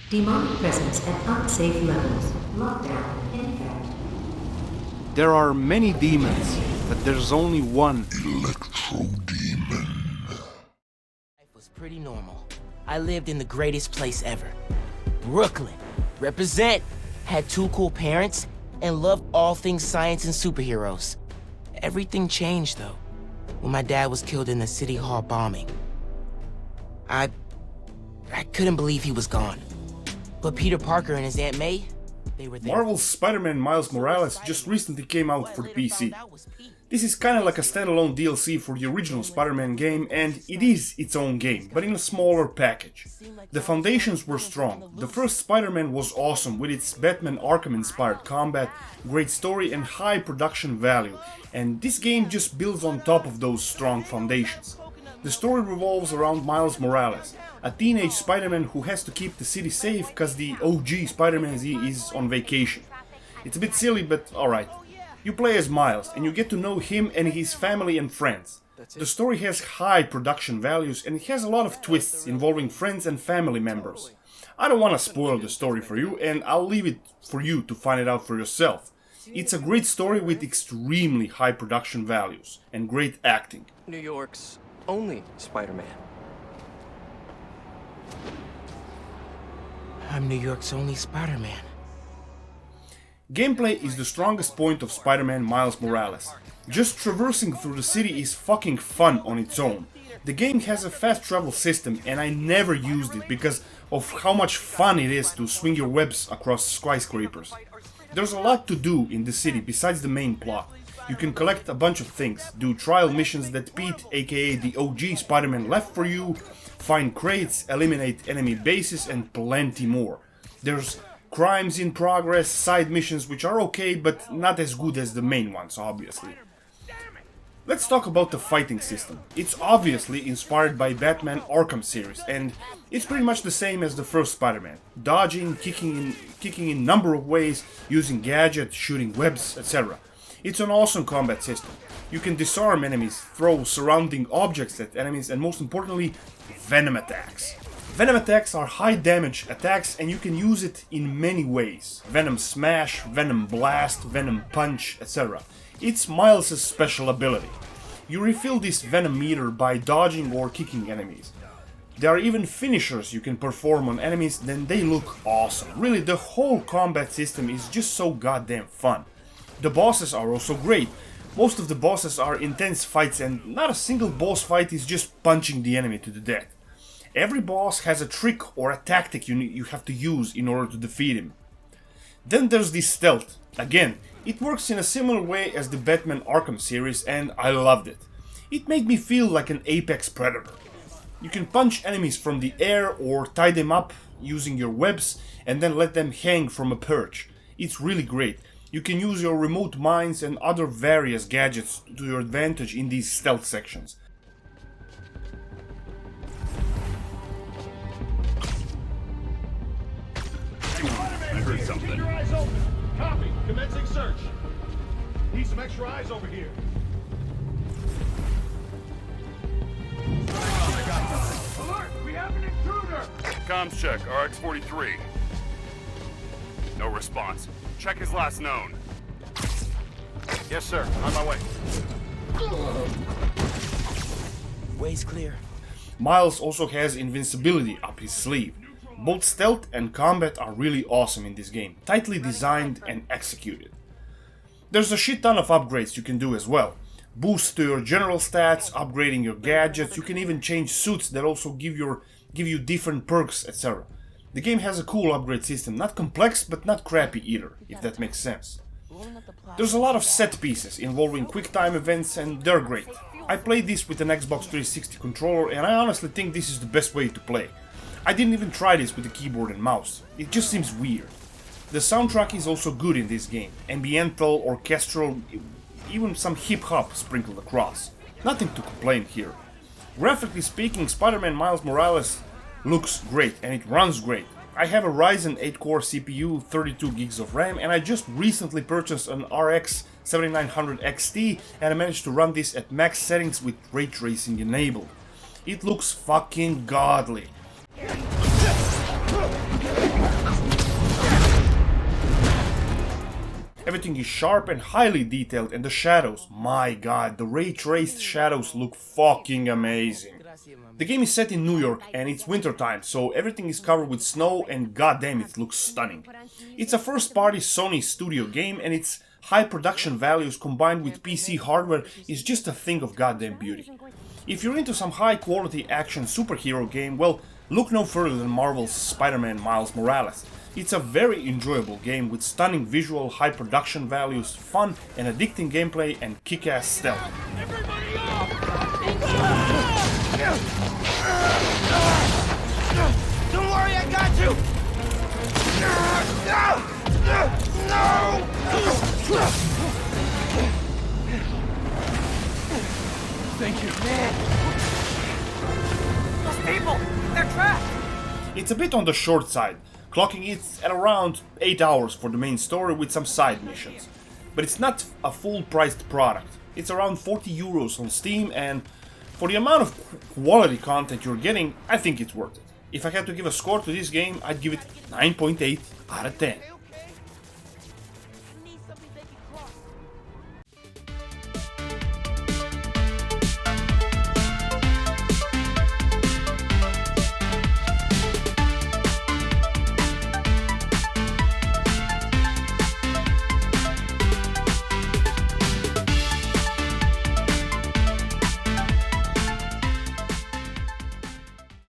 Demonic presence at unsafe levels. Lockdown in effect. There are many demons, but there's only one. Life was pretty normal. I lived in the greatest place ever. Brooklyn. Represent. Had two cool parents and loved all things science and superheroes. Everything changed though when my dad was killed in the City Hall bombing. I couldn't believe he was gone. But Peter Parker and his Aunt May, they were there. Marvel's Spider-Man Miles Morales just recently came out for PC. This is kinda like a standalone DLC for the original Spider-Man game, and it is its own game, but in a smaller package. The foundations were strong. The first Spider-Man was awesome with its Batman Arkham-inspired combat, great story and high production value, and this game just builds on top of those strong foundations. The story revolves around Miles Morales, a teenage Spider-Man who has to keep the city safe cause the OG Spider-Man is on vacation. It's a bit silly, but alright. You play as Miles, and you get to know him and his family and friends. The story has high production values, and it has a lot of twists involving friends and family members. I don't want to spoil the story for you, and I'll leave it for you to find it out for yourself. It's a great story with extremely high production values, and great acting. New York's only Spider-Man. I'm New York's only Spider-Man. Gameplay is the strongest point of Spider-Man Miles Morales. Just traversing through the city is fucking fun on its own. The game has a fast travel system and I never used it because of how much fun it is to swing your webs across skyscrapers. There's a lot to do in the city besides the main plot. You can collect a bunch of things, do trial missions that Pete, aka the OG Spider-Man, left for you, find crates, eliminate enemy bases and plenty more. There's crimes in progress, side missions which are okay but not as good as the main ones, obviously. Let's talk about the fighting system. It's obviously inspired by Batman Arkham series and it's pretty much the same as the first Spider-Man. Dodging, kicking in number of ways, using gadgets, shooting webs, etc. It's an awesome combat system. You can disarm enemies, throw surrounding objects at enemies and most importantly, venom attacks. Venom attacks are high damage attacks and you can use it in many ways. Venom Smash, Venom Blast, Venom Punch, etc. It's Miles' special ability. You refill this Venom meter by dodging or kicking enemies. There are even finishers you can perform on enemies, then they look awesome. Really, the whole combat system is just so goddamn fun. The bosses are also great. Most of the bosses are intense fights and not a single boss fight is just punching the enemy to the death. Every boss has a trick or a tactic you have to use in order to defeat him. Then there's the stealth. Again, it works in a similar way as the Batman Arkham series and I loved it. It made me feel like an apex predator. You can punch enemies from the air or tie them up using your webs and then let them hang from a perch. It's really great. You can use your remote mines and other various gadgets to your advantage in these stealth sections. I heard something. Keep your eyes open. Copy. Commencing search. Need some extra eyes over here. Alert! We have an intruder! Comms check, RX-43. No response. Check his last known. Yes, sir. On my way. Way's clear. Miles also has invincibility up his sleeve. Both stealth and combat are really awesome in this game, tightly designed and executed. There's a shit ton of upgrades you can do as well. Boost to your general stats, upgrading your gadgets, you can even change suits that also give you different perks, etc. The game has a cool upgrade system, not complex but not crappy either, if that makes sense. There's a lot of set pieces involving quick time events and they're great. I played this with an Xbox 360 controller and I honestly think this is the best way to play. I didn't even try this with the keyboard and mouse, it just seems weird. The soundtrack is also good in this game, ambiental, orchestral, even some hip-hop sprinkled across. Nothing to complain here. Graphically speaking, Spider-Man Miles Morales looks great and it runs great. I have a Ryzen 8-core CPU, 32 gigs of RAM and I just recently purchased an RX 7900 XT and I managed to run this at max settings with ray tracing enabled. It looks fucking godly. Everything is sharp and highly detailed, and the shadows, my god, the ray-traced shadows look fucking amazing. The game is set in New York and it's wintertime, so everything is covered with snow and goddamn it looks stunning. It's a first-party Sony studio game and its high production values combined with PC hardware is just a thing of goddamn beauty. If you're into some high-quality action superhero game, well, look no further than Marvel's Spider-Man Miles Morales. It's a very enjoyable game with stunning visual, high production values, fun and addicting gameplay, and kick-ass stealth. Don't worry, I got you! Thank you. Man! Those people! They're trapped! It's a bit on the short side, clocking it at around 8 hours for the main story with some side missions. But it's not a full-priced product. It's around 40 euros on Steam, and for the amount of quality content you're getting, I think it's worth it. If I had to give a score to this game, I'd give it 9.8 out of 10.